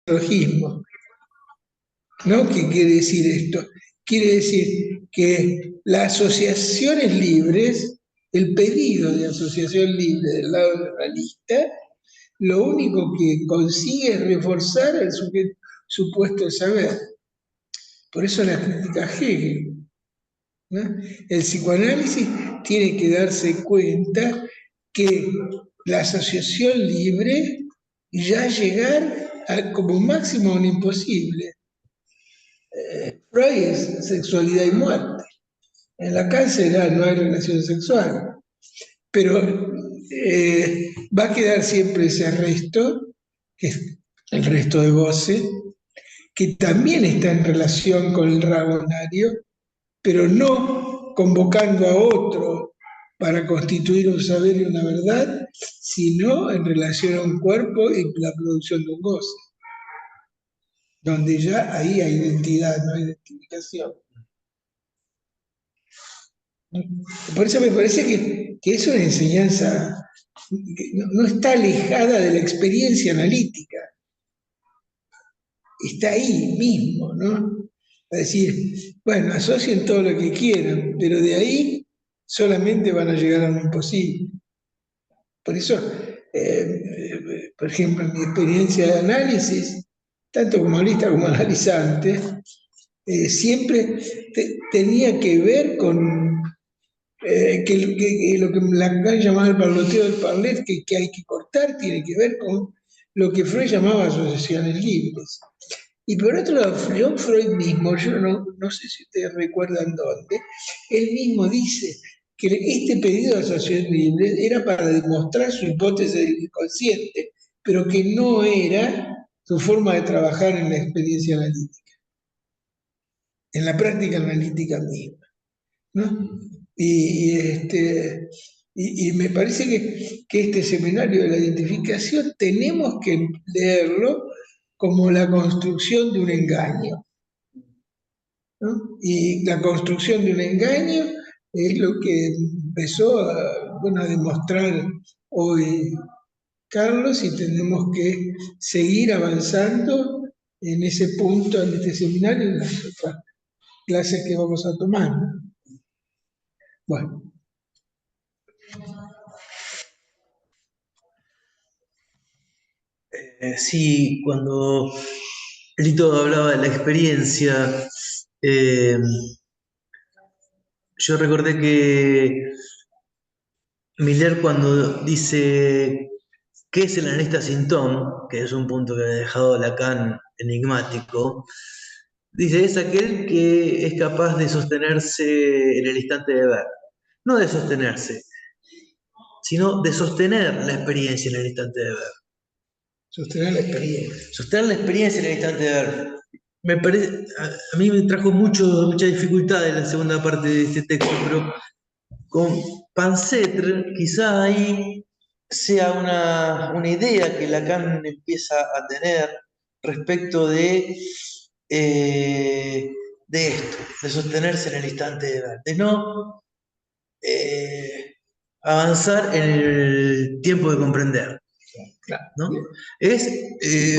neologismo, ¿no? ¿Qué quiere decir esto? Quiere decir que las asociaciones libres, el pedido de asociación libre del lado del realista, lo único que consigue es reforzar el supuesto saber. Por eso la crítica a Hegel, ¿no? El psicoanálisis tiene que darse cuenta que la asociación libre ya llegar como máximo a un imposible. Freud es sexualidad y muerte. En la cárcel no hay relación sexual, pero va a quedar siempre ese resto, que es el resto de goce, que también está en relación con el rabonario, pero no convocando a otro para constituir un saber y una verdad, sino en relación a un cuerpo y la producción de un goce, donde ya ahí hay identidad, no hay identificación. Por eso me parece que es una enseñanza que no está alejada de la experiencia analítica, está ahí mismo, ¿no? Es decir, bueno, asocien todo lo que quieran, pero de ahí solamente van a llegar a lo imposible. Por eso, por ejemplo, en mi experiencia de análisis, tanto como analista como analizante, siempre tenía que ver con que lo que Lacan llamaba el parloteo del parler, que hay que cortar, tiene que ver con lo que Freud llamaba asociaciones libres. Y por otro lado, Freud mismo, yo no sé si ustedes recuerdan dónde, él mismo dice que este pedido de asociación libre era para demostrar su hipótesis del inconsciente, pero que no era su forma de trabajar en la experiencia analítica, en la práctica analítica misma, ¿no? Y me parece que este seminario de la identificación tenemos que leerlo como la construcción de un engaño, ¿no? Y la construcción de un engaño es lo que empezó a demostrar hoy Carlos, y tenemos que seguir avanzando en ese punto, en este seminario, en las otras clases que vamos a tomar. Bueno. Sí, cuando Lito hablaba de la experiencia, yo recordé que Miller, cuando dice ¿qué es el analista sin Tom?, que es un punto que me ha dejado Lacan enigmático, dice, es aquel que es capaz de sostenerse en el instante de ver. No de sostenerse, sino de sostener la experiencia en el instante de ver. Sostener la experiencia. Sostener la experiencia en el instante de ver. Me parece, a mí me trajo mucha dificultad en la segunda parte de este texto, pero con Pansetre quizá ahí sea una idea que Lacan empieza a tener respecto de esto, de sostenerse en el instante de ver, de no avanzar en el tiempo de comprender. ¿No? Es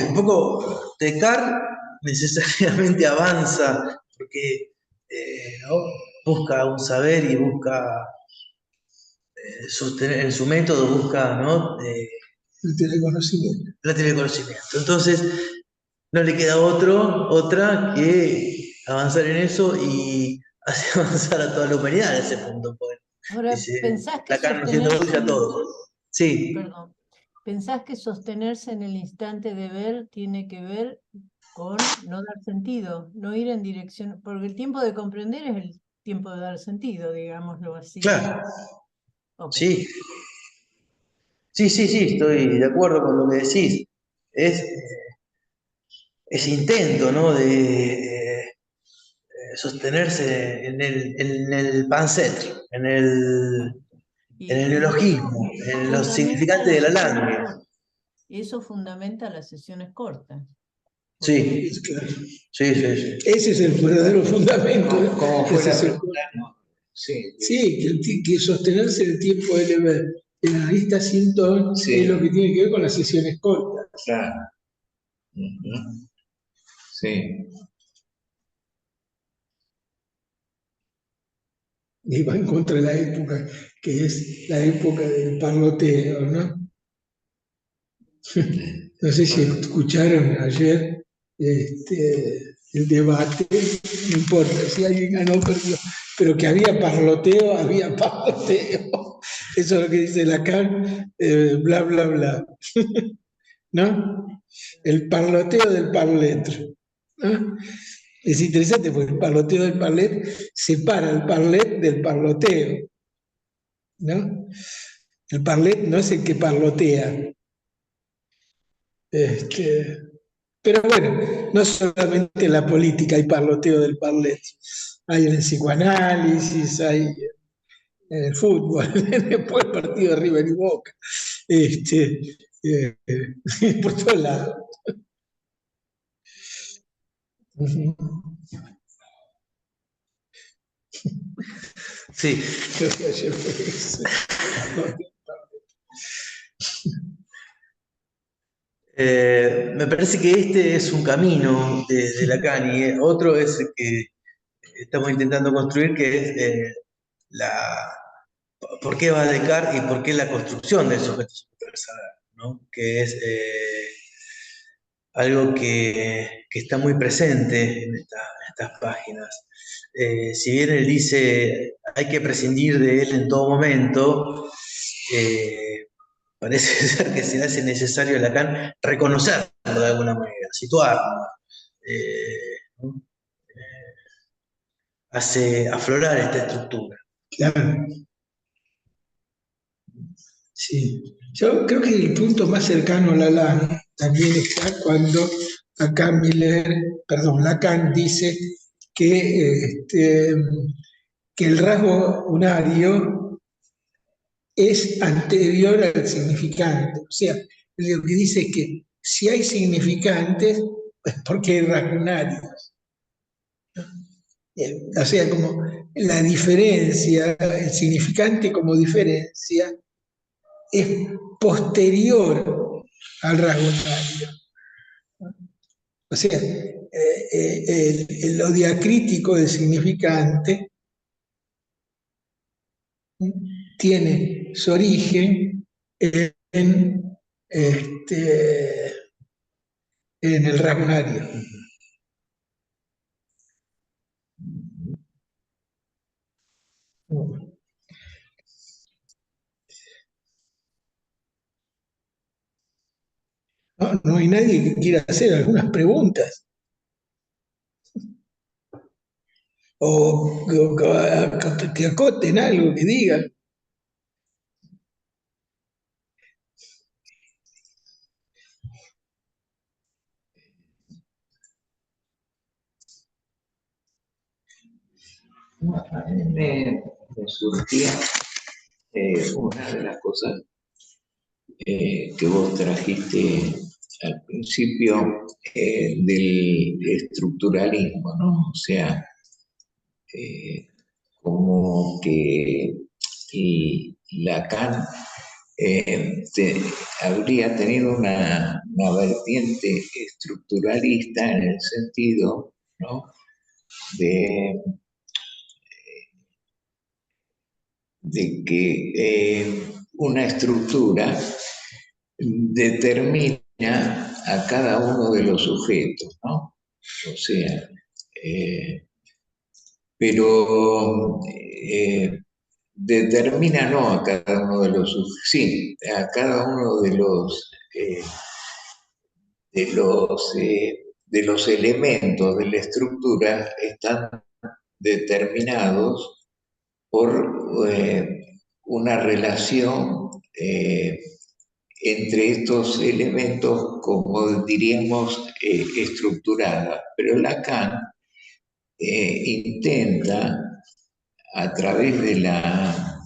un poco Descartes necesariamente avanza porque ¿no? busca un saber y busca sostener en su método, busca ¿no? El teleconocimiento. La teleconocimiento. Entonces, no le queda otra que avanzar en eso y hacer avanzar a toda la humanidad en ese punto. Pues. Ahora, ¿pensás que Lacan nos introduce a todos. Sí. Perdón. ¿Pensás que sostenerse en el instante de ver tiene que ver con no dar sentido, no ir en dirección, porque el tiempo de comprender es el tiempo de dar sentido, digámoslo así? Claro. Okay. Sí, estoy de acuerdo con lo que decís. Es ese intento, ¿no? de sostenerse en el pancetre, en el neologismo, en los significantes de la lengua. Y eso fundamenta las sesiones cortas. Sí, claro. Sí. Ese es el verdadero fundamento. ¿Cómo fue la pregunta? Sí, que sostenerse en el tiempo del analista sin Tom es lo que tiene que ver con las sesiones cortas. Claro. Ujú. Sí, Y va en contra de la época, que es la época del parloteo, ¿no? No sé si escucharon ayer el debate, no importa si alguien ganó o perdió, pero que había parloteo, había parloteo. Eso es lo que dice Lacan, bla, bla, bla, ¿no? El parloteo del parletro, ¿no? Es interesante porque el parloteo del parlet separa el parlet del parloteo, ¿no? El parlet no es el que parlotea. Este, pero bueno, no solamente en la política hay parloteo del parlet, hay en el psicoanálisis, hay en el fútbol, después el partido de River y Boca, este, eh, por todos lados. Sí, Creo que ayer fue eso. me parece que este es un camino de Lacan y otro es el que estamos intentando construir, que es la, por qué va Descartes y por qué la construcción del sujeto supersaber, ¿no? Que es algo que está muy presente en estas páginas. Si bien él dice hay que prescindir de él en todo momento, parece ser que se le hace necesario a Lacan reconocerlo de alguna manera, situarlo. ¿No? Hace aflorar esta estructura. Claro, sí. Yo creo que el punto más cercano a Lacan también está cuando acá Lacan dice que el rasgo unario es anterior al significante. O sea, lo que dice es que si hay significantes, pues porque hay rasgos unarios. O sea, como la diferencia, el significante como diferencia es posterior al rasgo unario. O sea, lo diacrítico del significante tiene su origen este, en el rasgo unario. No, no hay nadie que quiera hacer algunas preguntas o que acoten algo, que digan. a mí me surgía una de las cosas que vos trajiste al principio del estructuralismo, ¿no? O sea, como que Lacan habría tenido una vertiente estructuralista en el sentido, ¿no? de, de que una estructura determina a cada uno de los sujetos, ¿no? O sea, eh, pero determina no a cada uno de los sujetos, sí, a cada uno de los elementos de la estructura están determinados por una relación entre estos elementos, como diríamos, estructurada. Pero Lacan intenta, a través de la,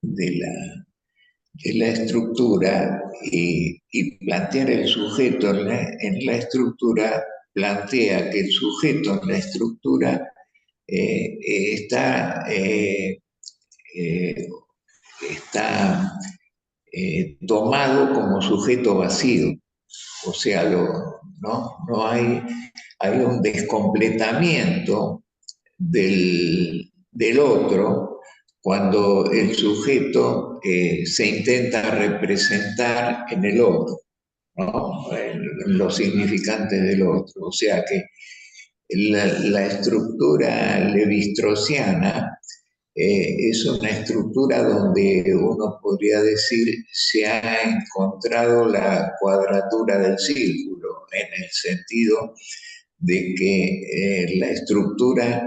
de la estructura y plantear el sujeto en la estructura, plantea que el sujeto en la estructura está, está tomado como sujeto vacío. O sea, no hay un descompletamiento del otro cuando el sujeto se intenta representar en el otro, ¿no? En los significantes del otro. O sea que la estructura levi-straussiana es una estructura donde uno podría decir se ha encontrado la cuadratura del círculo, en el sentido de que la estructura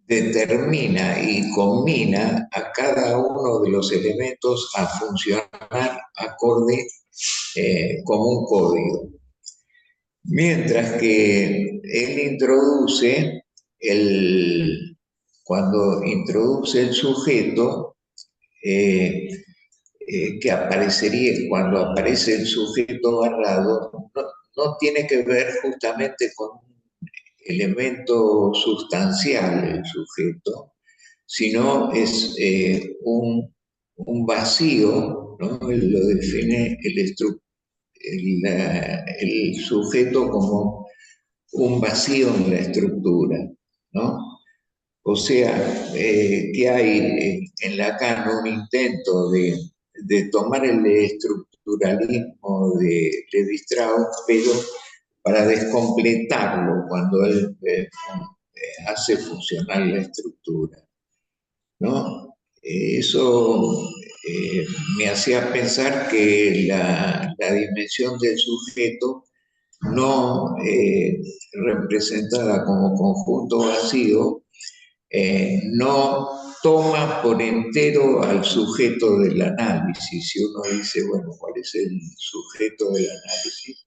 determina y combina a cada uno de los elementos a funcionar acorde como un código. Mientras que él introduce, cuando introduce el sujeto, que aparecería cuando aparece el sujeto barrado, no tiene que ver justamente con un elemento sustancial el sujeto, sino es un vacío, ¿no? Lo define el sujeto como un vacío en la estructura, ¿no? O sea, que hay en Lacan un intento de tomar el estructuralismo de Levi-Strauss, pero para descompletarlo cuando él hace funcionar la estructura, ¿no? Eso me hacía pensar que la dimensión del sujeto no representada como conjunto vacío, no toma por entero al sujeto del análisis. Si uno dice, bueno, ¿cuál es el sujeto del análisis?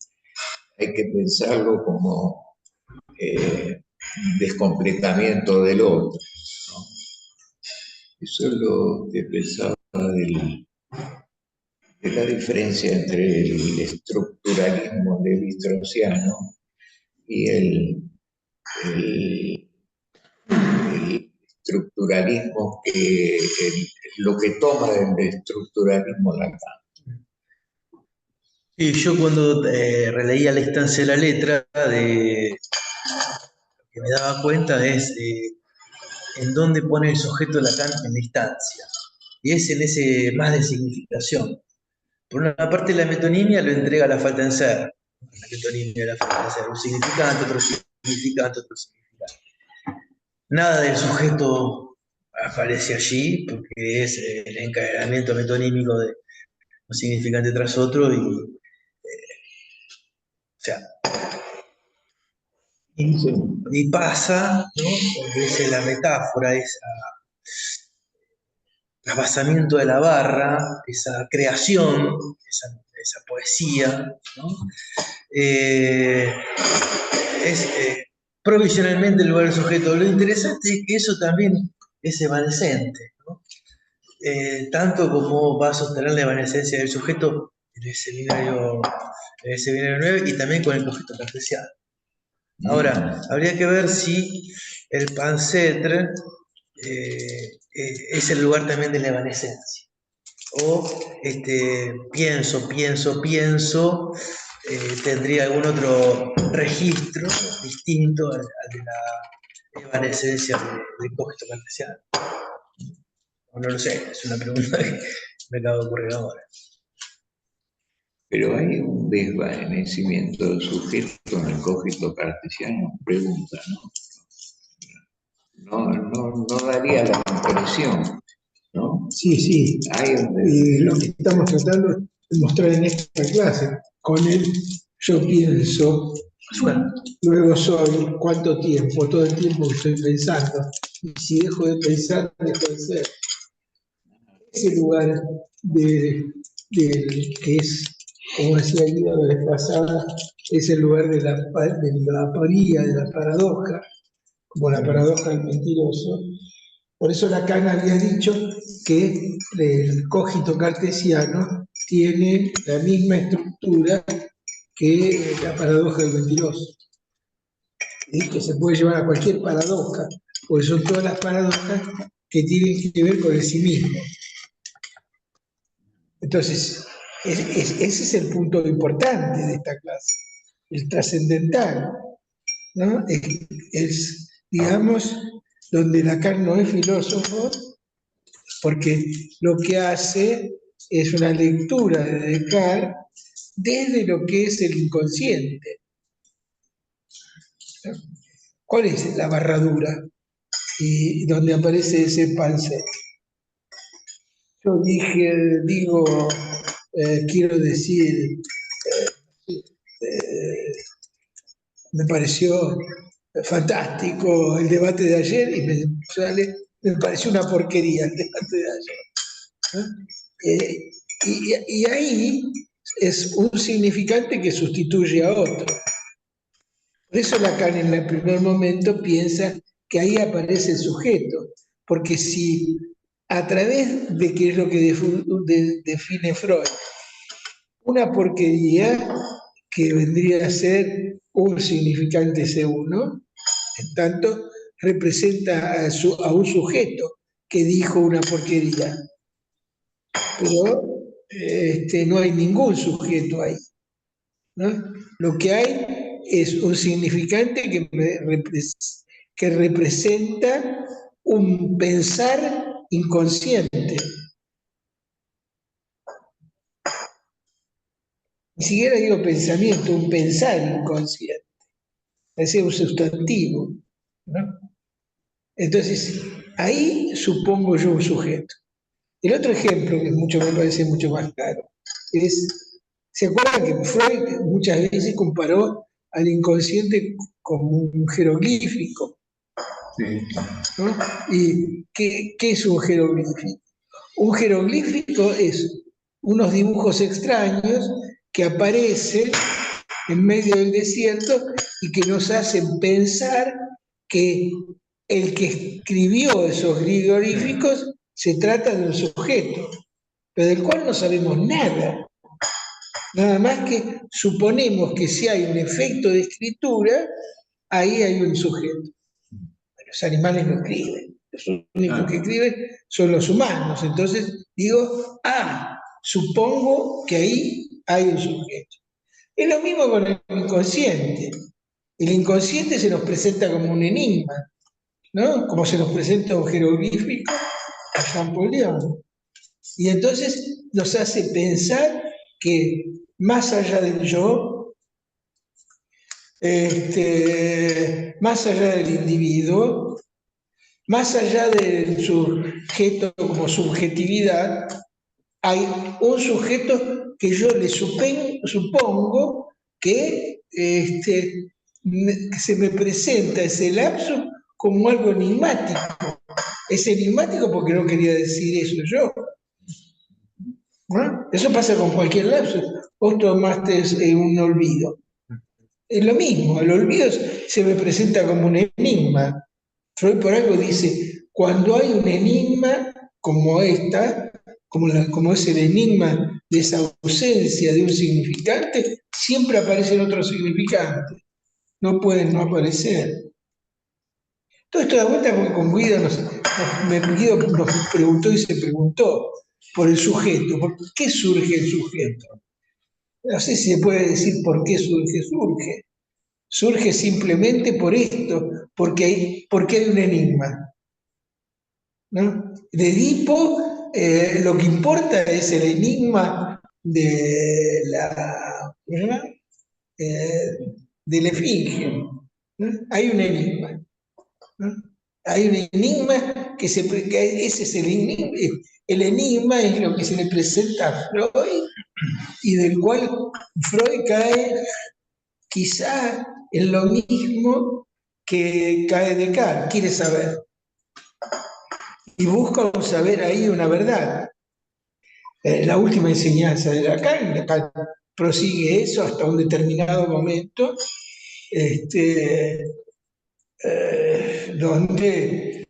Hay que pensarlo como descompletamiento del otro, ¿no? Eso es lo que pensaba de la diferencia entre el estructuralismo levi-straussiano y el estructuralismo lo que toma del estructuralismo Lacan. Y yo cuando releía La instancia de la letra, lo que me daba cuenta es en dónde pone el sujeto Lacan en la instancia. Y es en ese más de significación. Por una parte, la metonimia lo entrega a la falta en ser. La metonimia, la falta en ser. Un significante, otro significante, otro significante. Nada del sujeto aparece allí, porque es el encadenamiento metonímico de un significante tras otro, o sea, y pasa, ¿no? Porque dice la metáfora, esa trasvasamiento de la barra, esa creación, esa poesía, ¿no? Es provisionalmente el lugar del sujeto. Lo interesante es que eso también es evanescente, ¿no? Tanto como va a sostener la evanescencia del sujeto en ese binario 9 y también con el objeto cartesiano. Ahora, habría que ver si el pancetre es el lugar también de la evanescencia. O pienso, tendría algún otro registro distinto al de la evanescencia del cogito cartesiano. No lo sé, es una pregunta que me acaba de ocurrir ahora. Pero hay un desvanecimiento del sujeto en el cogito cartesiano, pregunta, ¿no? No daría la impresión, ¿no? Sí. Lo que estamos tratando de mostrar en esta clase, con el yo pienso, luego soy, cuánto tiempo, todo el tiempo que estoy pensando, y si dejo de pensar, dejo de ser. Ese lugar que es, como decía Guido la vez pasada, es el lugar de la aporía, de la paradoja, como la paradoja del mentiroso. Por eso Lacan había dicho que el cogito cartesiano tiene la misma estructura que la paradoja del mentiroso. Y que se puede llevar a cualquier paradoja, porque son todas las paradojas que tienen que ver con el sí mismo. Entonces, Ese es el punto importante de esta clase, el trascendental, ¿no? Digamos, donde Lacan no es filósofo, porque lo que hace es una lectura de Descartes desde lo que es el inconsciente. ¿Cuál es la barradura? Y donde aparece ese Panset. Yo quiero decir, me pareció fantástico el debate de ayer y me pareció una porquería el debate de ayer, ¿no? Y ahí es un significante que sustituye a otro. Por eso Lacan en el primer momento piensa que ahí aparece el sujeto, porque si a través de qué es lo que define Freud, una porquería que vendría a ser un significante C1, en tanto representa a un sujeto que dijo una porquería, pero no hay ningún sujeto ahí, ¿no? Lo que hay es un significante que representa un pensar inconsciente. Ni siquiera digo pensamiento, un pensar inconsciente. Ese es un sustantivo, ¿no? Entonces, ahí supongo yo un sujeto. El otro ejemplo, que me parece mucho más claro, es, ¿se acuerdan que Freud muchas veces comparó al inconsciente como un jeroglífico? Sí. ¿No? ¿Y qué es un jeroglífico? Un jeroglífico es unos dibujos extraños que aparecen en medio del desierto y que nos hacen pensar que el que escribió esos jeroglíficos se trata de un sujeto, pero del cual no sabemos nada. Nada más que suponemos que si hay un efecto de escritura, ahí hay un sujeto. Los animales no escriben, los únicos que escriben son los humanos. Entonces digo, supongo que ahí hay un sujeto. Es lo mismo con el inconsciente. El inconsciente se nos presenta como un enigma, ¿no? Como se nos presenta un jeroglífico a Champollion. Y entonces nos hace pensar que más allá del yo, más allá del individuo, más allá del sujeto como subjetividad, hay un sujeto que yo le supongo que se me presenta ese lapso como algo enigmático. Es enigmático porque no quería decir eso yo. ¿No? Eso pasa con cualquier lapso. Vos tomaste un olvido. Es lo mismo, el olvido se me presenta como un enigma. Freud por algo dice, cuando hay un enigma como esta, como es el enigma de esa ausencia de un significante, siempre aparecen otros significantes. No pueden no aparecer. Todo esto da vuelta porque con Guido nos preguntó y se preguntó por el sujeto. ¿Por qué surge el sujeto? No sé si se puede decir por qué surge. Surge simplemente por esto, porque hay un enigma, ¿no? De Edipo, lo que importa es el enigma de la esfinge, ¿no? Hay un enigma, ¿no? Hay un enigma que ese es el enigma. El enigma es lo que se le presenta a Freud y del cual Freud cae quizá en lo mismo que cae Descartes, quiere saber. Y busca saber ahí una verdad. La última enseñanza de Lacan prosigue eso hasta un determinado momento, donde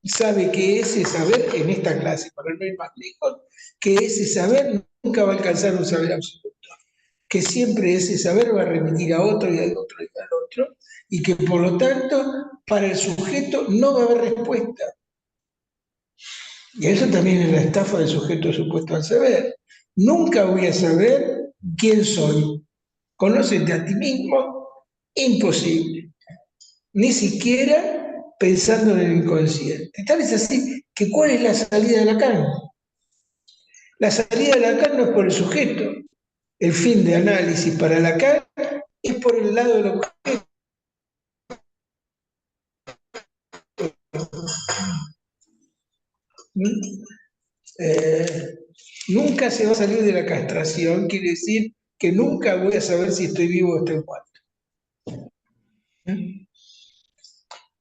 sabe que ese saber, en esta clase, para no ir más lejos, que ese saber nunca va a alcanzar un saber absoluto, que siempre ese saber va a remitir a otro y al otro y al otro, y que por lo tanto para el sujeto no va a haber respuesta. Y eso también es la estafa del sujeto supuesto al saber, nunca voy a saber quién soy. Conócete a ti mismo, imposible. Ni siquiera pensando en el inconsciente. Tal es así que ¿cuál es la salida de Lacan? La salida de Lacan no es por el sujeto. El fin de análisis para Lacan es por el lado del objeto. Nunca se va a salir de la castración, quiere decir que nunca voy a saber si estoy vivo o estoy muerto.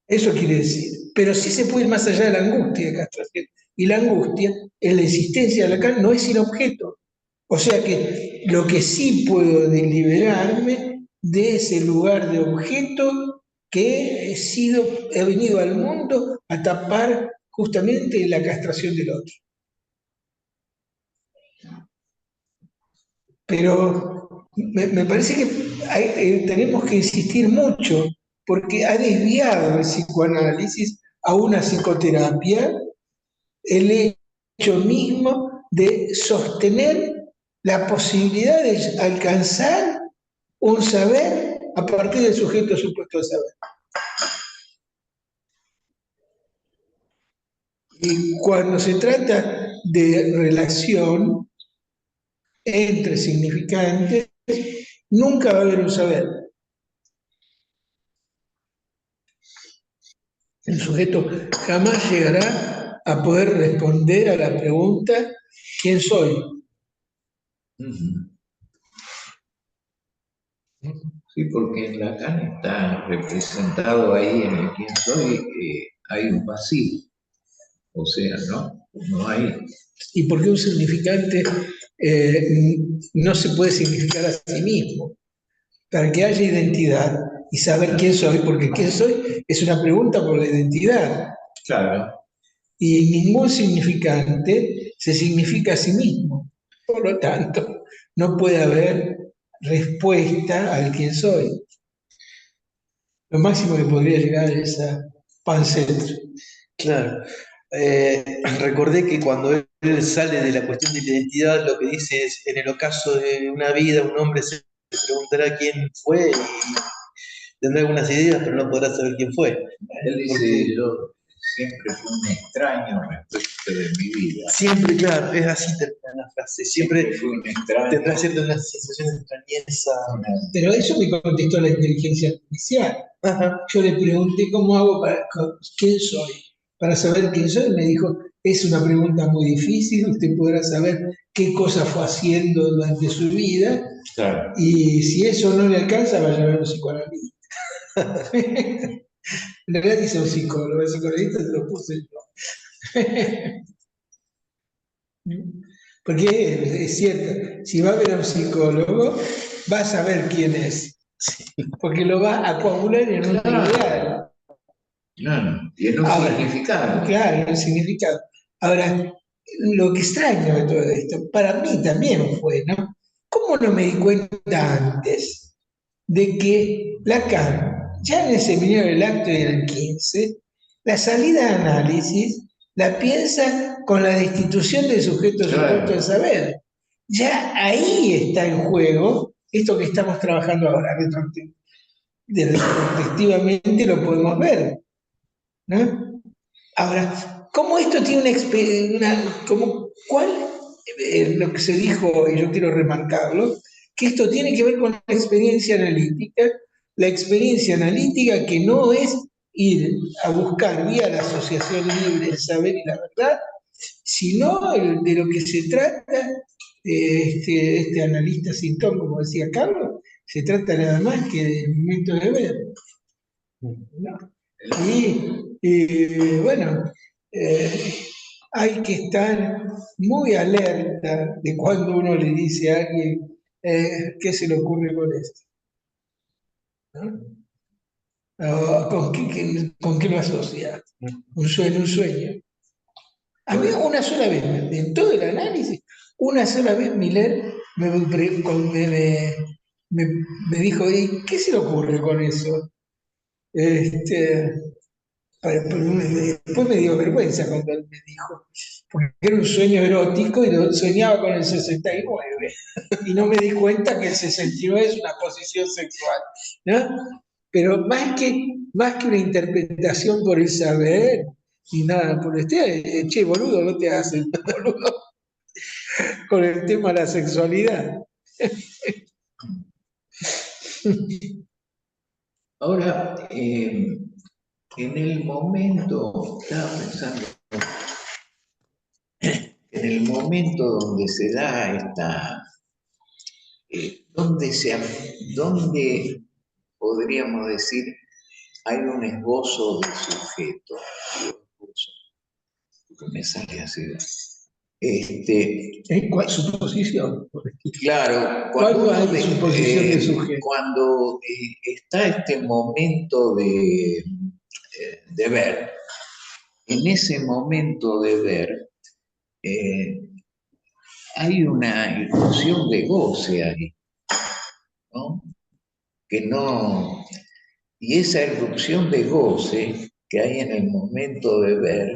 Eso quiere decir. Pero sí se puede ir más allá de la angustia de castración. Y la angustia, en la existencia de Lacan, no es sin objeto. O sea que lo que sí puedo liberarme de ese lugar de objeto que he venido al mundo a tapar justamente la castración del otro. Pero me parece que tenemos que insistir mucho porque ha desviado el psicoanálisis a una psicoterapia el hecho mismo de sostener la posibilidad de alcanzar un saber a partir del sujeto supuesto de saber. Y cuando se trata de relación entre significantes, nunca va a haber un saber. El sujeto jamás llegará a poder responder a la pregunta ¿quién soy? Sí, porque en Lacan está representado ahí en el quién soy, hay un vacío. O sea, no hay. ¿Y por qué un significante no se puede significar a sí mismo? Para que haya identidad y saber quién soy, porque quién soy es una pregunta por la identidad. Claro. Y ningún significante se significa a sí mismo. Por lo tanto, no puede haber respuesta al quién soy. Lo máximo que podría llegar es a pancentro. Claro. Recordé que cuando él sale de la cuestión de la identidad, lo que dice es, en el ocaso de una vida, un hombre se preguntará quién fue y tendrá algunas ideas, pero no podrá saber quién fue. Él dice, yo siempre fui un extraño respecto de mi vida. Siempre, claro, es así termina la frase. Siempre fui un extraño. Tendrá cierta una sensación de extrañeza. Pero eso me contestó la inteligencia artificial. Ajá. Yo le pregunté cómo hago quién soy, para saber quién soy. Me dijo, es una pregunta muy difícil, usted podrá saber qué cosa fue haciendo durante su vida, claro. Y si eso no le alcanza, vaya a ver a un psicoanalista. En realidad dice un psicólogo, el psicoanalista se lo puse yo. Porque es cierto, si va a ver a un psicólogo, va a saber quién es, porque lo va a coagular en un ideal. Claro, tiene un significado. Claro, en un significado. Ahora, lo que extraño de todo esto, para mí también fue, ¿no? ¿Cómo no me di cuenta antes de que Lacan, ya en el seminario del acto y en el 15, la salida de análisis la piensa con la destitución del sujeto supuesto del saber? Ya ahí está en juego esto que estamos trabajando ahora, retrospectivamente lo podemos ver, ¿no? Ahora, ¿cómo esto tiene cuál lo que se dijo, y yo quiero remarcarlo, que esto tiene que ver con la experiencia analítica que no es ir a buscar vía la asociación libre el saber y la verdad, sino de lo que se trata, este analista sintón, como decía Carlos, se trata nada más que del momento de ver. ¿No? Y bueno, hay que estar muy alerta de cuando uno le dice a alguien qué se le ocurre con esto. ¿No? ¿Con qué lo asocia? Un sueño. A mí una sola vez, en todo el análisis, una sola vez Miller me dijo, ¿y qué se le ocurre con eso? Después me dio vergüenza cuando él me dijo, porque era un sueño erótico y soñaba con el 69 y no me di cuenta que el 69 es una posición sexual, ¿no? Pero más que una interpretación por el saber, ni nada por el estilo, che, boludo, no te hagas el boludo con el tema de la sexualidad. Ahora, en el momento, estaba pensando, en el momento donde se da esta, donde podríamos decir hay un esbozo de sujeto, que me sale así. Su posición. Claro, ¿Cuándo hay su posición de sujeto? cuando está este momento de ver, en ese momento de ver, hay una ilusión de goce ahí, ¿no? Que no, y esa erupción de goce que hay en el momento de ver,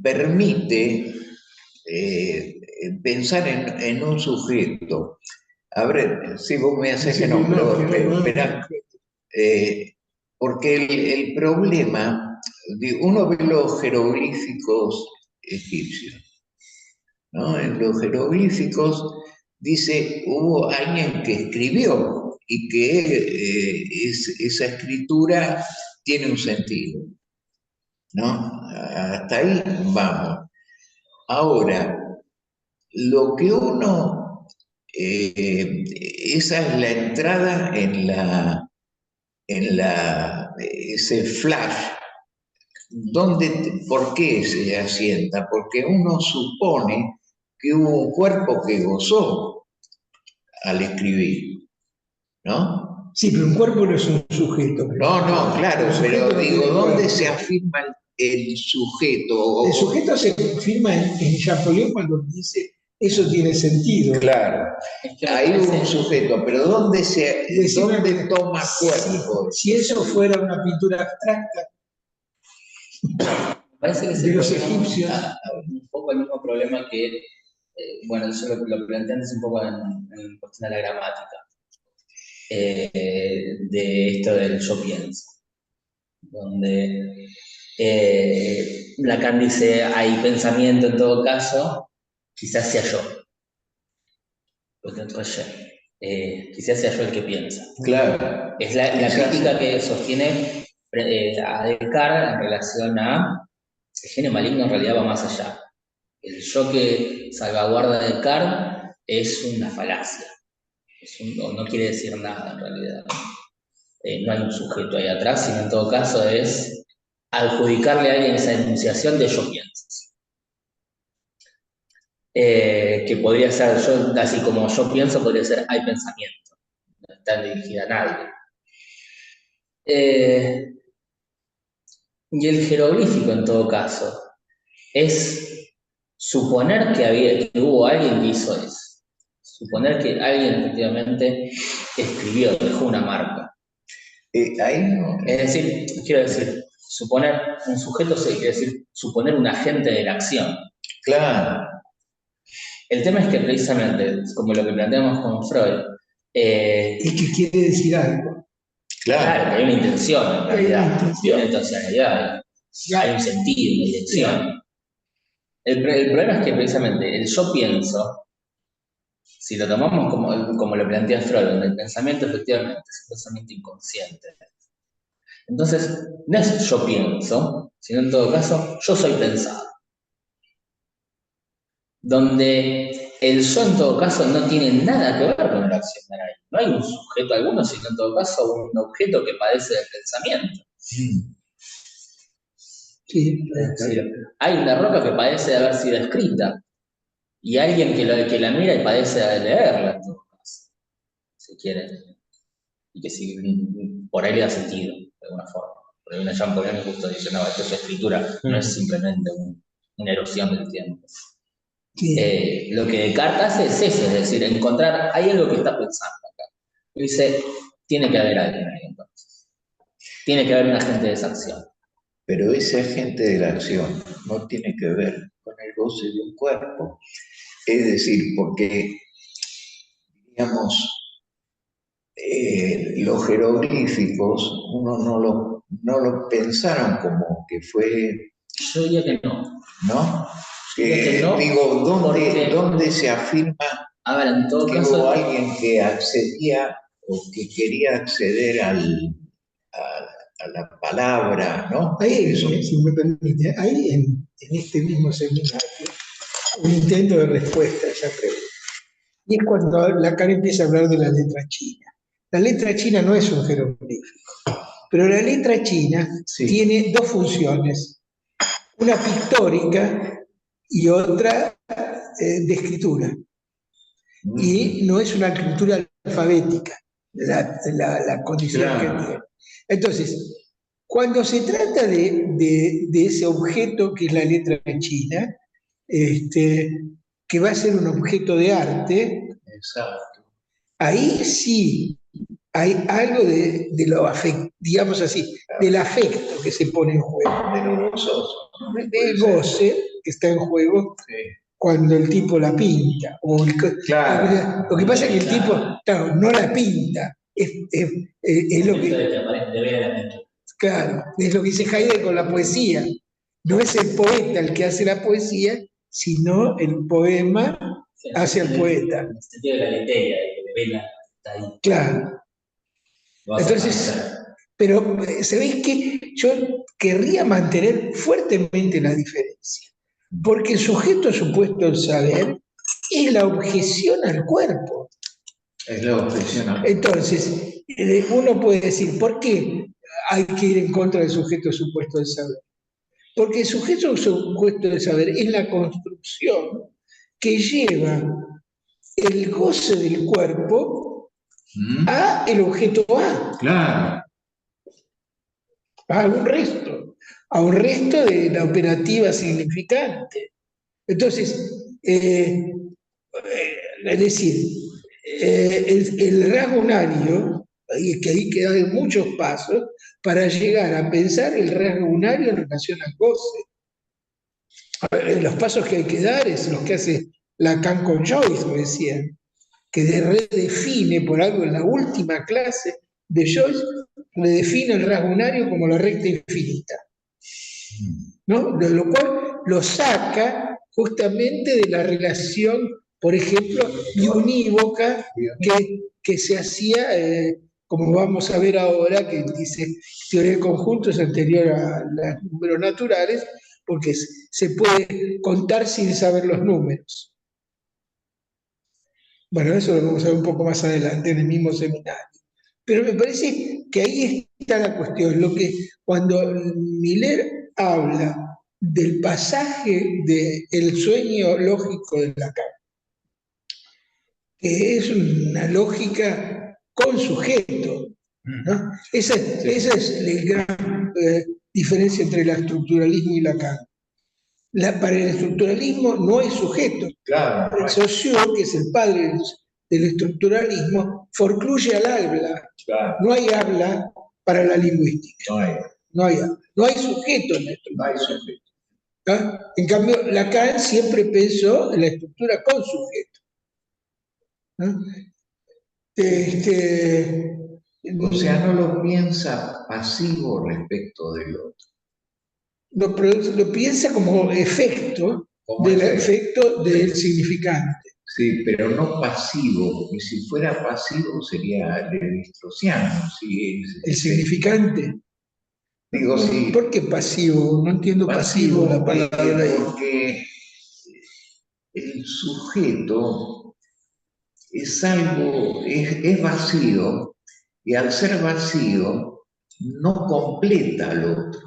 permite pensar en un sujeto. A ver, si vos me haces que no, pero espera, porque el problema, uno ve los jeroglíficos egipcios, ¿no? En los jeroglíficos dice, hubo alguien que escribió y que esa escritura tiene un sentido, ¿no? Hasta ahí vamos. Ahora, lo que uno, esa es la entrada ese flash. ¿Por qué se asienta? Porque uno supone que hubo un cuerpo que gozó al escribir, ¿no? Sí, pero un cuerpo no es un sujeto. No, claro, pero no digo, ¿dónde cuerpo. se afirma el sujeto? El sujeto se firma en Champollion cuando dice eso tiene sentido. Claro, hay un sujeto, pero ¿dónde toma cuerpo? Si eso fuera una pintura abstracta Parece que de los egipcios. un poco el mismo problema que, bueno, eso lo planteé antes un poco en cuestión de la gramática, de esto del yo pienso, donde Lacan dice, hay pensamiento en todo caso, quizás sea yo, porque no es yo. Quizás sea yo el que piensa. Claro. Es la crítica que sostiene a Descartes en relación a el genio maligno en realidad va más allá. El yo que salvaguarda a Descartes es una falacia. No quiere decir nada en realidad. No hay un sujeto ahí atrás, sino en todo caso es adjudicarle a alguien esa enunciación de yo pienso. Que podría ser yo, así como yo pienso, podría ser hay pensamiento. No está dirigida a nadie. Y el jeroglífico en todo caso es suponer que hubo alguien que hizo eso. Suponer que alguien efectivamente escribió, dejó una marca. Ahí no. Es decir, quiero decir, suponer un sujeto quiere decir suponer un agente de la acción. Claro. El tema es que precisamente, como lo que planteamos con Freud, es que quiere decir algo. Claro, que hay una intención en realidad, Hay una intencionalidad, hay un sentido, una dirección. El problema es que precisamente el yo pienso, si lo tomamos como lo plantea Freud, donde el pensamiento efectivamente es un pensamiento inconsciente. Entonces, no es yo pienso, sino en todo caso, yo soy pensado. Donde el yo en todo caso no tiene nada que ver con el accionar ahí. No hay un sujeto alguno, sino en todo caso un objeto que padece del pensamiento. Sí, es decir, hay una roca que padece de haber sido escrita y alguien que la mira y padece de leerla en todo caso, si quiere. Y que si por ahí le da sentido, de alguna forma. Porque una Champollion justo diciendo que su escritura no es simplemente una erosión del tiempo. Sí. Lo que Descartes hace es eso, es decir, encontrar, hay algo que está pensando acá. Y dice, tiene que haber alguien ahí entonces. tiene que haber un agente de esa acción. Pero ese agente de la acción no tiene que ver con el goce de un cuerpo. Es decir, porque, digamos, los jeroglíficos, uno no lo pensaron como que fue, Yo diría que no. ¿no? Diría que no, Digo, porque, ¿dónde se afirma a ver, en todo que caso, hubo alguien que accedía o que quería acceder a la palabra, ¿no? Ahí, si me permite, ahí en este mismo seminario, un intento de respuesta a esa pregunta. Y es cuando Lacan empieza a hablar de la letra china. La letra china no es un jeroglífico, pero la letra china tiene dos funciones, una pictórica y otra de escritura. Y no es una escritura alfabética, la condición que tiene. Entonces, cuando se trata de ese objeto que es la letra china, que va a ser un objeto de arte, Exacto. ahí sí hay algo de lo afecto, digamos así, del afecto que se pone en juego. De lo gozoso. Del goce que está en juego cuando el tipo la pinta. Claro. Lo que pasa es que el tipo, claro, no la pinta. Es lo que, claro, es lo que dice Heidegger con la poesía. No es el poeta el que hace la poesía, sino el poema hacia el poeta. En el sentido de la letería, de que vela está ahí. Claro. Entonces, pero ¿sabéis qué? Yo querría mantener fuertemente la diferencia, porque el sujeto supuesto del saber es la objeción al cuerpo. Es la objeción al cuerpo. Entonces, uno puede decir, ¿por qué hay que ir en contra del sujeto supuesto del saber? Porque el sujeto supuesto del saber es la construcción que lleva el goce del cuerpo a el objeto A. Claro. A un resto de la operativa significante. Entonces, es decir, el rasgo unario, que ahí quedan muchos pasos para llegar a pensar el rasgo unario en relación al goce. Los pasos que hay que dar es los que hace Lacan con Joyce, me decían, que redefine por algo en la última clase de Joyce, redefine el rasgo unario como la recta infinita, ¿no? De lo cual lo saca justamente de la relación, por ejemplo, unívoca que se hacía, como vamos a ver ahora, que dice teoría de conjuntos anterior a los números naturales, porque se puede contar sin saber los números. Bueno, eso lo vamos a ver un poco más adelante en el mismo seminario. Pero me parece que ahí está la cuestión. Cuando Miller habla del pasaje del sueño lógico de Lacan, que es una lógica con sujeto, ¿no? Esa es la gran diferencia entre el estructuralismo y Lacan. Para el estructuralismo no hay sujeto. Claro. Saussure, que es el padre del estructuralismo, forcluye al habla. Claro. No hay habla para la lingüística. No hay habla. No hay sujeto en la estructura. No hay sujeto. ¿Ah? En cambio, Lacan siempre pensó en la estructura con sujeto. ¿Ah? O sea, no lo piensa pasivo respecto del otro. Lo piensa como efecto del significante. Sí, pero no pasivo, y si fuera pasivo sería levi-straussiano. Sí, el significante. Digo, sí. ¿Por qué pasivo? No entiendo pasivo la palabra. Porque el sujeto es algo, es vacío, y al ser vacío no completa al otro.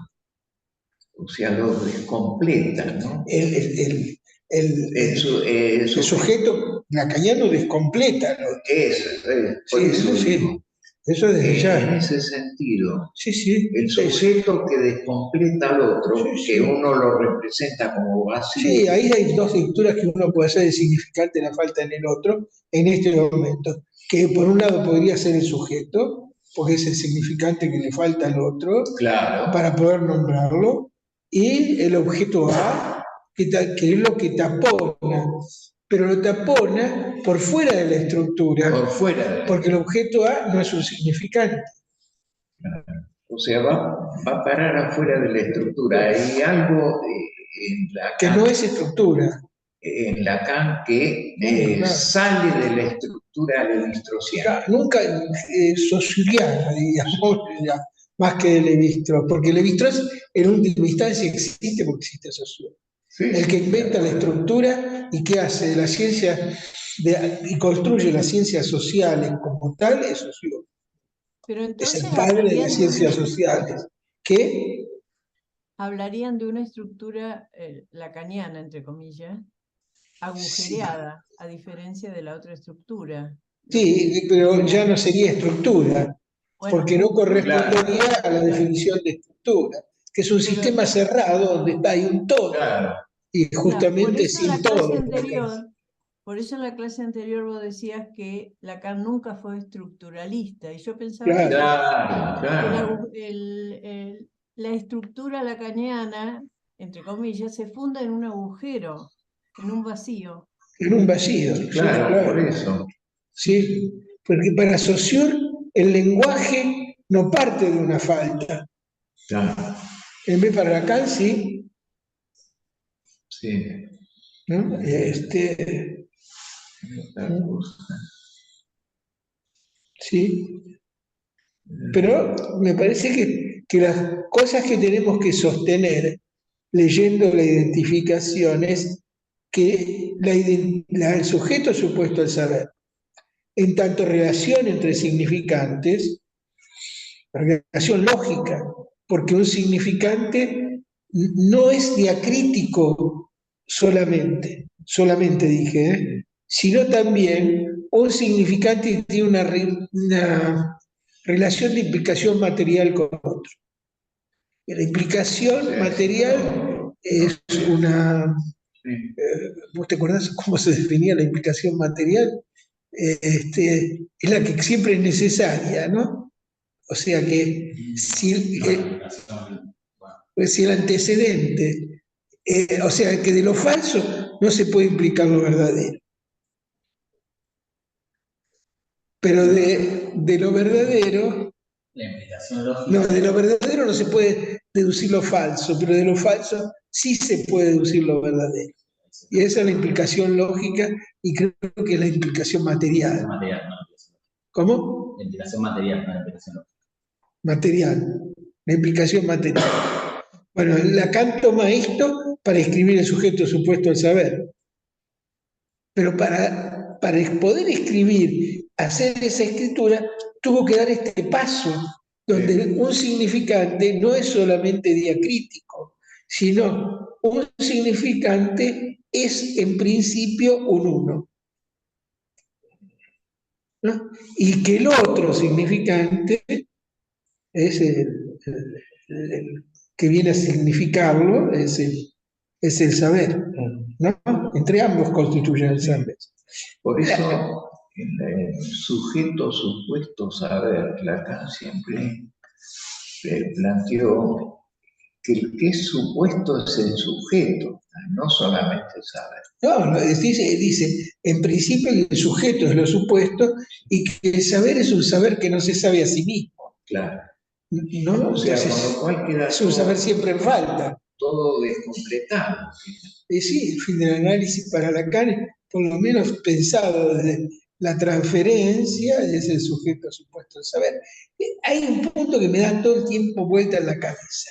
O sea, lo descompleta, ¿no? El sujeto lacaniano descompleta. Eso desde ya. En ese sentido, sí. El sujeto que descompleta al otro, que uno lo representa como vacío. Sí, ahí hay dos lecturas que uno puede hacer de significante la falta en el otro en este momento. Que por un lado podría ser el sujeto porque es el significante que le falta al otro, Claro. para poder nombrarlo, y el objeto A, que es lo que tapona, pero lo tapona por fuera de la estructura, Por fuera. porque el objeto A no es un significante. O sea, va a parar afuera de la estructura. Hay algo en Que Lacan, no es estructura. Que Claro. sale de la estructura levi-straussiana. Nunca Saussuriana, digamos, ya, más que de Levi-Strauss, porque Levi-Strauss en última instancia existe porque existe Saussure. Sí, El que inventa la estructura y que hace de la ciencia y construye las ciencias sociales como tal es Saussure. Pero Es entonces el padre de hablarían las de una, ciencias sociales. ¿Qué? hablarían de una estructura lacaniana, entre comillas, Sí, agujereada, a diferencia de la otra estructura. Lo sí, que pero dice ya no la- sería estructura, Bueno, porque no correspondería claro, a la definición de estructura, que es un pero sistema cerrado donde hay un todo. claro. Y claro, por justamente eso en sin la clase todo. anterior, por eso en la clase anterior vos decías que Lacan nunca fue estructuralista, y yo pensaba que, Claro, que la, Claro. la estructura lacaniana, entre comillas, se funda en un agujero, en un vacío. en un vacío. Sí, Claro, por claro. eso. Sí, porque para Saussure el lenguaje no parte de una falta. Claro, En vez para Lacan sí, sí. ¿no? Otra cosa. Sí. Pero me parece que las cosas que tenemos que sostener leyendo la identificación es que el sujeto supuesto al saber, en tanto relación entre significantes, relación lógica, porque un significante no es diacrítico solamente dije, sino también un significante tiene una relación de implicación material con otro. Y la implicación material es una... Sí. ¿Vos te acordás cómo se definía la implicación material? Es la que siempre es necesaria, ¿no? O sea que si el antecedente, o sea que de lo falso no se puede implicar lo verdadero, pero de lo verdadero, La implicación lógica. no, de lo verdadero no se puede deducir lo falso, pero de lo falso sí se puede deducir lo verdadero. Y esa es la implicación lógica y creo que es la implicación material. Material, no, ¿Cómo? la implicación material, no la implicación lógica. Material, la implicación material. Bueno, Lacan toma esto para escribir el sujeto supuesto al saber, pero para poder escribir, hacer esa escritura, tuvo que dar este paso, donde un significante no es solamente diacrítico, sino un significante es en principio un uno, ¿no? Y que el otro significante es el que viene a significarlo, es el saber, ¿no? Entre ambos constituyen el saber. Por eso, en el sujeto supuesto saber, Lacan siempre planteó que el que es supuesto es el sujeto, no solamente saber. No, dice, en principio el sujeto es lo supuesto y que el saber es un saber que no se sabe a sí mismo. Claro. ¿No? O sea, Entonces, con lo cual queda es un saber siempre en falta. todo descompletado. Y sí, el fin del análisis para Lacan, por lo menos pensado desde la transferencia, es el sujeto supuesto al saber. Hay un punto que me da todo el tiempo vuelta en la cabeza.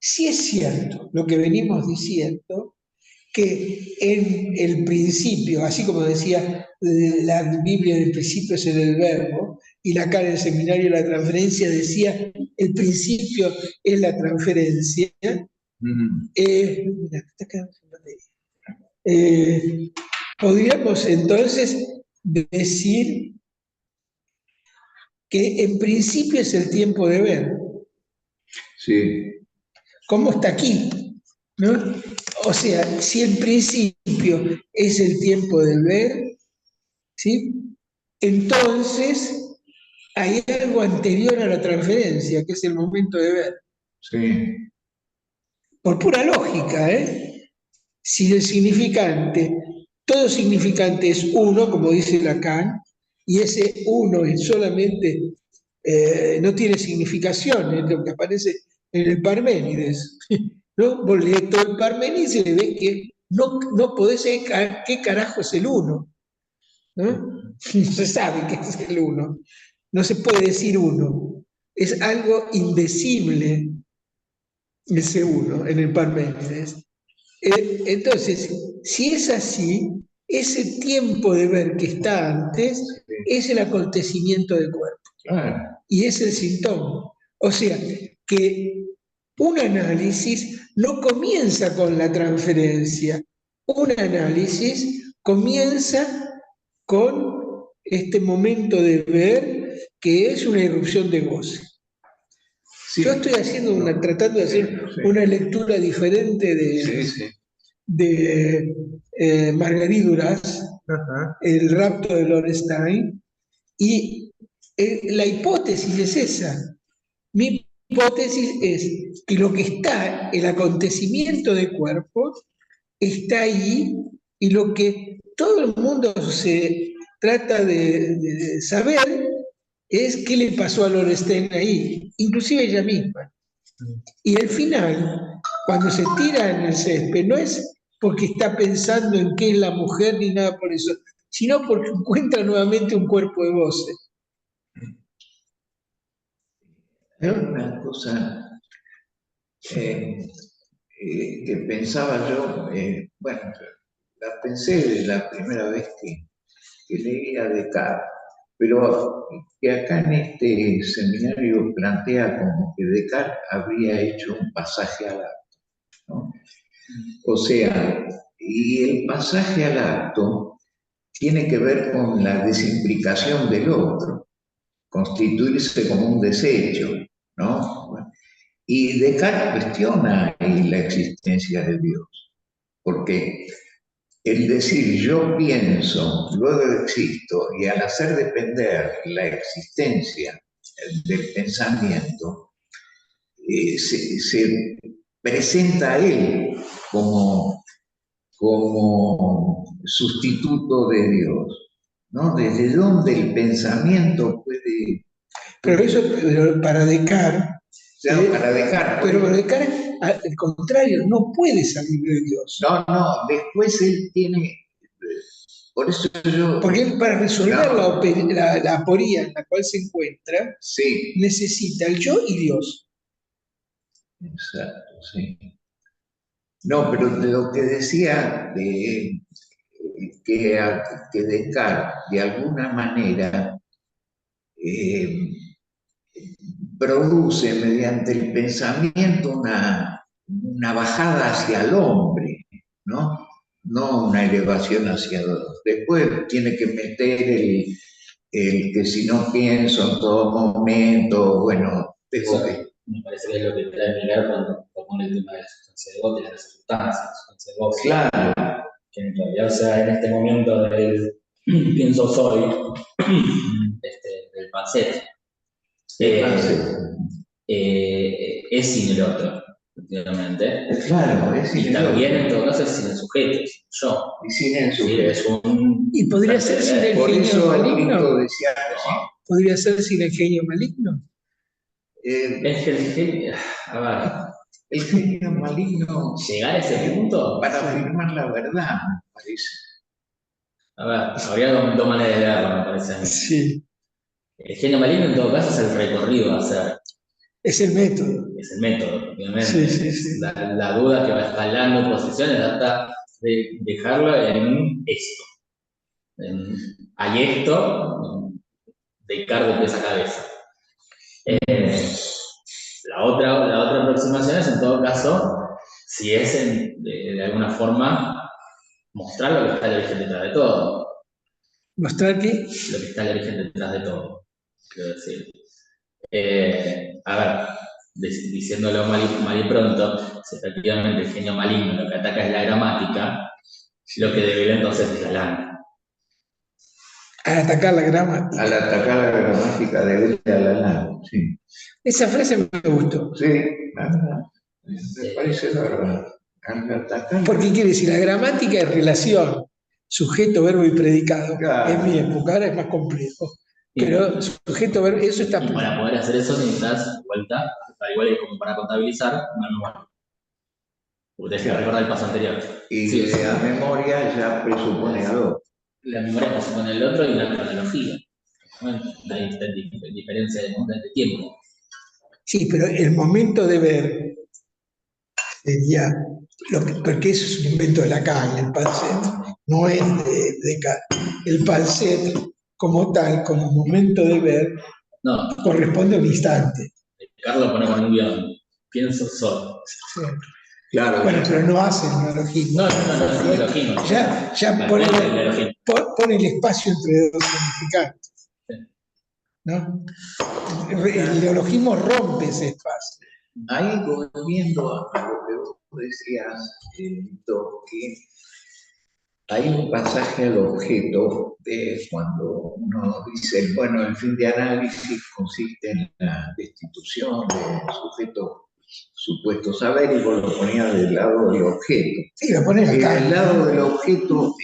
Si es cierto lo que venimos diciendo, que en el principio, así como decía la Biblia, en el principio es en el verbo, y Lacan en el seminario de la transferencia decía, el principio es la transferencia, mira, está quedando sin batería. Podríamos entonces decir que en principio es el tiempo de ver. Sí. ¿Cómo está aquí? ¿No? O sea, si en principio es el tiempo del ver, ¿sí? Entonces hay algo anterior a la transferencia, que es el momento de ver. Sí, Por pura lógica, ¿eh? Si el significante, todo significante es uno, como dice Lacan, y ese uno es solamente, no tiene significación, es lo que aparece en el Parménides, ¿no? Vos lees todo el Parménides y le ves que no podés saber qué carajo es el uno, ¿no? No se sabe qué es el uno, no se puede decir uno, es algo indecible ese uno en el Parménides. Entonces, si es así, ese tiempo de ver que está antes sí, es el acontecimiento del cuerpo claro. y es el síntoma. O sea, que un análisis no comienza con la transferencia, un análisis comienza con este momento de ver que es una irrupción de goce. Sí, Yo estoy haciendo tratando de hacer sí, una lectura diferente sí, sí. de Marguerite Duras, Ajá. El rapto de Lorenstein, y la hipótesis es esa. Mi hipótesis es que lo que está, el acontecimiento de cuerpos, está ahí y lo que todo el mundo se trata de saber es qué le pasó a Lorenstein ahí, inclusive ella misma. Y el final, cuando se tira en el césped, no es porque está pensando en qué es la mujer ni nada por eso, sino porque encuentra nuevamente un cuerpo de voces. Hay ¿No? una cosa que pensaba yo, bueno, la pensé la primera vez que leía Descartes, pero que acá en este seminario plantea como que Descartes habría hecho un pasaje al acto, ¿no? O sea, y el pasaje al acto tiene que ver con la desimplicación del otro, constituirse como un desecho, ¿no? Y Descartes cuestiona ahí la existencia de Dios, porque el decir yo pienso, luego existo, y al hacer depender la existencia del pensamiento, se presenta a él como, como sustituto de Dios, ¿no? ¿Desde dónde el pensamiento Pero puede eso para Descartes, para dejar? pero para Descartes, al contrario, no puede salir de Dios. No, no, después él tiene, por eso yo, Porque él para resolver no, la aporía en la cual se encuentra, sí, necesita el yo y Dios. exacto, sí. No, pero de lo que decía de que, que Descartes de alguna manera eh, produce mediante el pensamiento una bajada hacia el hombre, ¿no? No una elevación hacia Dios. Después tiene que meter el que si no pienso en todo momento, bueno, tengo Eso que... me parece que es lo que trae Miguel cuando propone el tema de la sustancia de Goethe, de la sustancia, la sustancia de Goethe, Claro, que en realidad, o sea, en este momento del pienso soy, del Pancet, es sin el otro, efectivamente. claro, es Y sin el también, en otro. todo caso, es sin el sujeto, es sin yo. Y sin el Sí, sujeto. es un. Y podría ser sin el Por genio eso maligno. Cristo decía, Podría ser sin el genio maligno. Es que el genio. A ver, el genio maligno llegar a ese punto. para afirmar la verdad, me parece. A ver, habría dos maneras de verlo, me parece a mí. Sí, El genio maligno, en todo caso, es el recorrido a hacer. es el método. Es el método, obviamente. Sí, sí, sí. La duda que va escalando posiciones hasta de dejarlo en esto. Hay esto, Descartes de esa cabeza. La otra aproximación es, en todo caso, si es de alguna forma mostrar lo que está el origen detrás de todo. Mostrar que Lo que está el origen detrás de todo, quiero decir. A ver, diciéndolo mal y pronto, si efectivamente el genio maligno lo que ataca es la gramática, lo que devela entonces es la lana. Al atacar la gramática. al atacar la gramática de él al alado. Sí, Esa frase me gustó. sí, me parece verdad. Al atacar. Porque quiere decir, la gramática es relación, sujeto, verbo y predicado. Claro. En mi época, ahora es más complejo. Pero sujeto, verbo, eso está Y para poder hacer eso necesitas vuelta, al igual que como para contabilizar, manual. Porque tenés que recordar el paso anterior. Y Sí, sí. la memoria ya presupone algo. La memoria presupone el otro y la cronología. La diferencia de tiempo. Sí, pero el momento de ver sería, porque eso es un invento de Lacan, el Palset, no es de Descartes. El Palset, como tal, como momento de ver, No, corresponde a un instante. Carlos lo pone con un guión. Pienso solo. Sí. Claro. Bueno, pero no hace el neologismo. No, es neologismo. Ya pone el espacio entre dos significantes. ¿No? El neologismo rompe ese espacio. Ahí volviendo a lo que vos decías, Víctor, que hay un pasaje al objeto de cuando uno dice, bueno, el fin de análisis consiste en la destitución del sujeto supuesto saber, y vos lo ponías del lado del objeto. Sí, lo pones acá. El lado del objeto,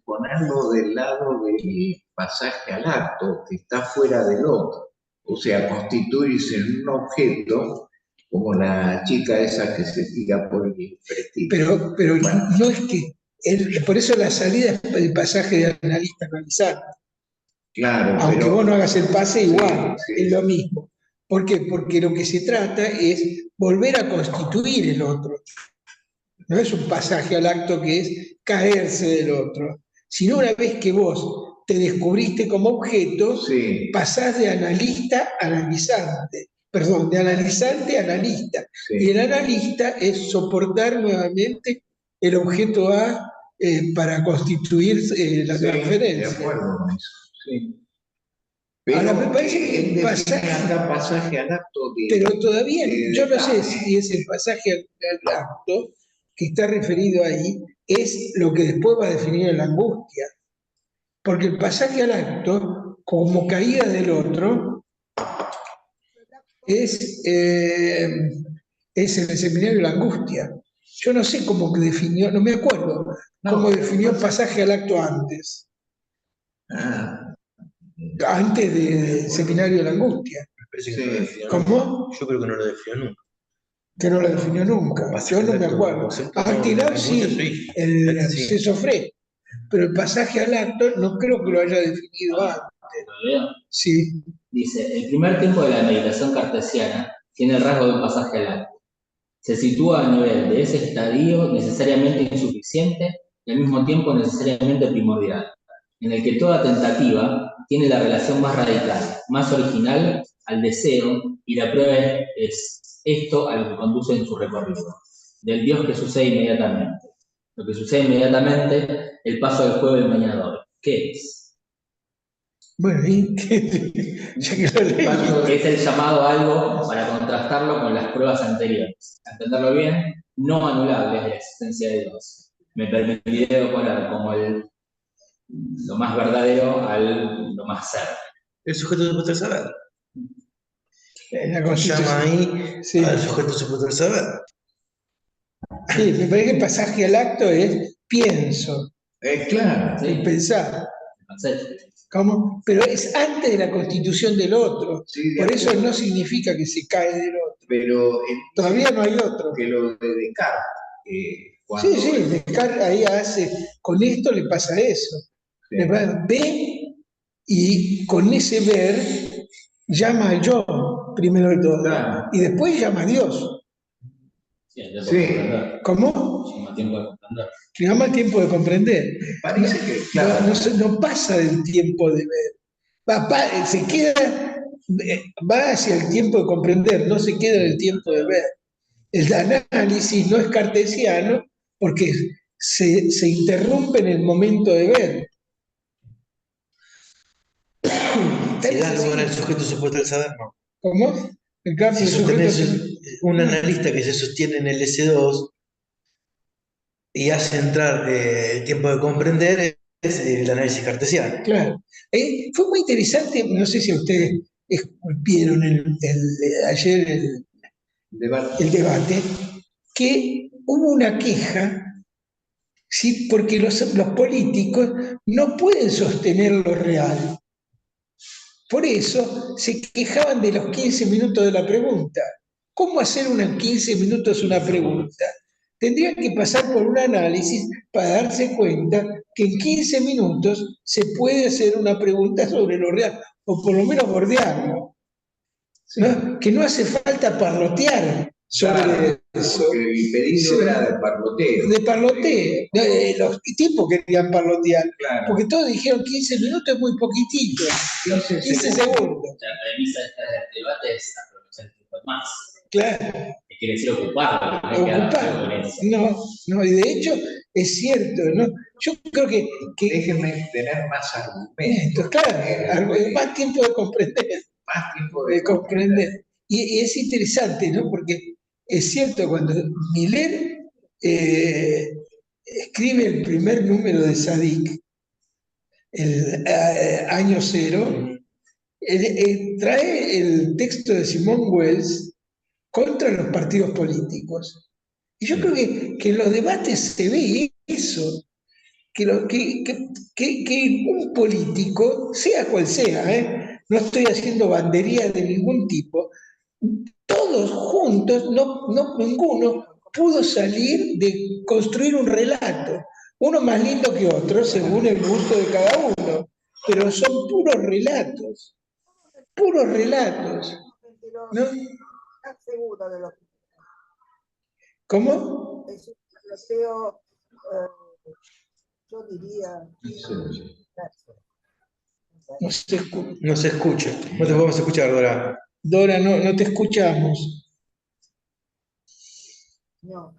ponerlo del lado del pasaje al acto, que está fuera del otro. O sea, constituirse en un objeto como la chica esa que se tira por el prestigio. Pero bueno, no es que, por eso la salida es el pasaje de analista analizante. Claro, aunque pero, vos no hagas el pase igual, sí. es lo mismo. ¿Por qué? Porque lo que se trata es volver a constituir el otro. No es un pasaje al acto que es caerse del otro, sino una vez que vos te descubriste como objeto, sí, pasás de analista a analizante. Perdón, de analizante a analista. sí. Y el analista es soportar nuevamente el objeto A para constituir la transferencia. De acuerdo con eso. Sí. Pero ahora, me parece que el pasaje al acto de... Pero todavía, yo no sé si es el pasaje al acto que está referido ahí, es lo que después va a definir en la angustia. Porque el pasaje al acto, como caída del otro, es en el seminario de la angustia. Yo no sé cómo definió, no me acuerdo, cómo definió pasaje al acto antes. Antes del seminario de la angustia. ¿Cómo? Yo creo que no lo definió nunca. Que no lo definió nunca. Yo no me acuerdo. Actinar sí, el acceso fre, pero el pasaje al acto no creo que lo haya definido antes. ¿Lo leo? Sí. Dice, el primer tiempo de la meditación cartesiana tiene el rasgo de un pasaje al acto. Se sitúa a nivel de ese estadio necesariamente insuficiente y al mismo tiempo necesariamente primordial, en el que toda tentativa tiene la relación más radical, más original al deseo, y la prueba es esto a lo que conduce en su recorrido, del Dios que sucede inmediatamente. Lo que sucede inmediatamente, el paso del juego del mañador. ¿Qué es? Bueno, ¿y qué? Ya que lo leí. Es el llamado a algo para contrastarlo con las pruebas anteriores. A entenderlo bien, no anulables de la existencia de Dios. Me permitiré poner como lo más verdadero al lo más ser. El sujeto supuesto del saber. La Constitución. Llama ahí Sí. al sujeto supuesto del saber. Sí, me parece que el pasaje al acto es pienso. Claro. Sí. Pensar. Entonces, ¿Cómo? Pero es antes de la constitución del otro. Sí, Por eso no significa que se cae del otro. Pero todavía no hay otro. Que lo de Descartes. Sí, Descartes ahí hace, con esto le pasa eso. Sí. Ve y con ese ver llama al yo, primero de todo. Claro. Y después llama a Dios. sí. ¿Cómo? Llama tiempo de comprender. Llama al tiempo de comprender. Parece que, claro. No pasa del tiempo de ver. Se queda, va hacia el tiempo de comprender, no se queda en el tiempo de ver. El análisis no es cartesiano porque se interrumpe en el momento de ver. Si das lugar al sujeto supuesto del saber, no. ¿Cómo? Si sostenés un analista que se sostiene en el S2 y hace entrar el tiempo de comprender, el análisis cartesiano. Claro. Fue muy interesante, no sé si ustedes vieron ayer el debate, que hubo una queja, ¿sí? Porque los políticos no pueden sostener lo real. Por eso se quejaban de los 15 minutos de la pregunta. ¿Cómo hacer en 15 minutos una pregunta? Tendrían que pasar por un análisis para darse cuenta que en 15 minutos se puede hacer una pregunta sobre lo real, o por lo menos bordearlo, ¿no? Que no hace falta parlotear sobre eso. Porque el pedido era de parloteo. De parloteo. Los tipos querían parlotear, Claro. porque todos dijeron 15 minutos es muy poquitito, 15 segundos. La premisa de este debate es aprovechar el tiempo más. Claro. Que quiere decir ocupar, no quedarse con eso. No, y de hecho es cierto, ¿no? Yo creo que Déjenme tener más argumentos. claro, más tiempo de comprender. Más tiempo De comprender. Y es interesante, ¿no? Porque es cierto, cuando Miller escribe el primer número de Sadik, el año cero, trae el texto de Simón Wells contra los partidos políticos. Y yo creo que en los debates se ve eso, que un político, sea cual sea, no estoy haciendo bandería de ningún tipo, todos juntos, ninguno pudo salir de construir un relato, uno más lindo que otro, según el gusto de cada uno, pero son puros relatos, ¿no? ¿Estás seguro de lo que ¿Cómo? es un planteo, yo diría, No se escucha. No te podemos escuchar, Dora. Dora, no te escuchamos. no.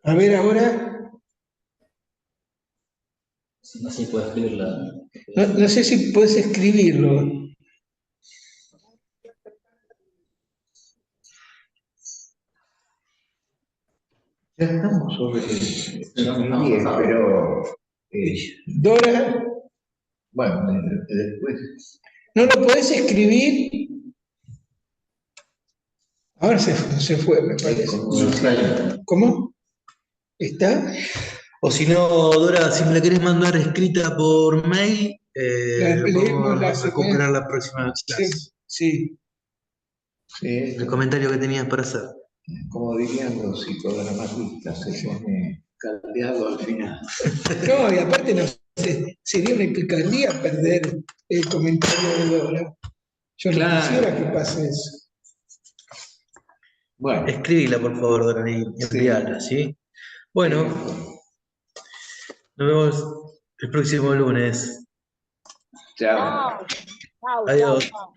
A ver ahora. No sé si puedo escribirla. No sé si puedes escribirlo. Ya estamos sobre el 10, pero Dora, bueno, después. ¿no lo podés escribir? Ahora se fue, me parece. ¿Cómo? ¿Está? O si no, Dora, si me la querés mandar escrita por mail, Leemos vamos a recuperar la próxima clase. Sí. El comentario que tenías para hacer. Como dirían los psicodramatistas, se pone caldeado al final. No, y aparte sería una picardía perder el comentario de Dora. Yo no quisiera que pase eso. Bueno, Escribila, por favor, Dora, y enviala, ¿sí? Bueno, nos vemos el próximo lunes. chao. Chao, Adiós. chao.